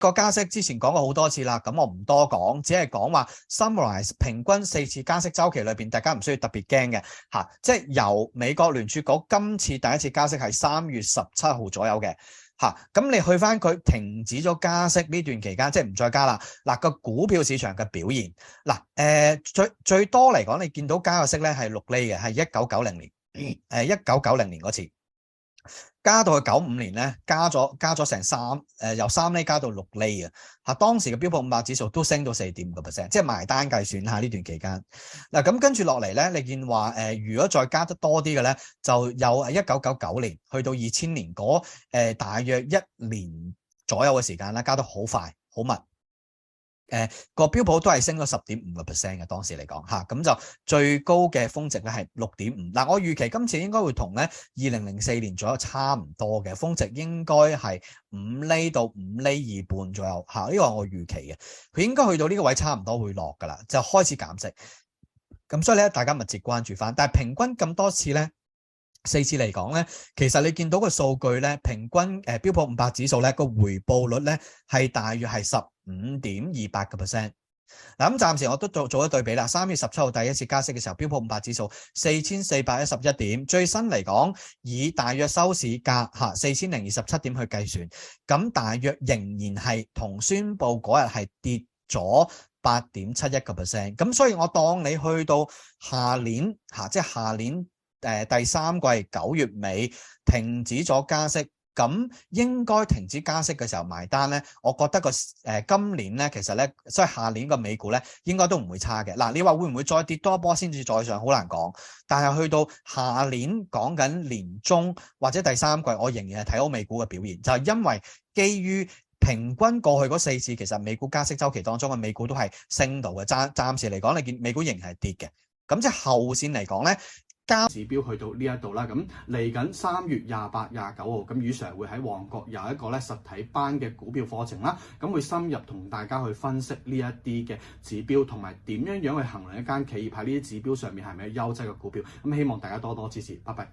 個加息之前講過好多次啦，咁我唔多講，只係講話 summarize 平均4次加息週期裏邊，大家唔需要特別驚嘅嚇，即係由美國聯儲局今次第一次加息係3月17號左右嘅。咁你去翻佢停止咗加息呢段期間，即係唔再加啦。嗱，個股票市場嘅表現，最多嚟講，你見到加個息咧係6厘嘅，係1990年，1990年嗰次。加到去95年咧，加咗成由3厘加到6厘啊！當時嘅標普500指數都升到4.5%，即係埋單計算下呢段期間。嗱，咁跟住落嚟咧，你見話如果再加得多啲嘅咧，就有1999年去到2000年嗰大約1年左右嘅時間啦，加得好快好密。個標普都係升咗10.5% 嘅，當時嚟講咁就最高嘅峰值咧係6.5。嗱，我預期今次應該會同咧2004年左右差唔多嘅峰值，應該係5厘到5厘2半左右呢個係我預期嘅。佢應該去到呢個位差唔多會落噶啦，就開始減息。咁所以咧，大家密切關注翻。但係平均咁多次咧，4次嚟講咧，其實你見到個數據咧，平均標普500指數咧個回報率咧係大約係15.28%。嗱，咁暫時我都做咗對比啦。3月17號第一次加息嘅時候，標普500指數4411點，最新嚟講以大約收市價4027點去計算，咁大約仍然係同宣佈嗰日係跌咗8.71%。咁所以我當你去到下年即係下年第三季9月尾停止咗加息，咁應該停止加息嘅時候埋單咧，我覺得今年咧其實咧，所以下年個美股咧應該都唔會差嘅。嗱，你話會唔會再跌多一波先至再上，好難講。但係去到下年講緊年中或者第三季，我仍然係睇好美股嘅表現，就係因為基於平均過去嗰4次其實美股加息週期當中嘅美股都係升到嘅，暫時嚟講你見美股仍然係跌嘅。咁即係後線嚟講咧，指標去到呢一度啦，咁嚟緊3月28、29號，咁余 Sir 會喺旺角有一個咧實體班嘅股票課程啦，咁會深入同大家去分析呢一啲嘅指標，同埋點樣去衡量一間企業喺呢啲指標上面係咪優質嘅股票，咁希望大家多多支持，拜拜。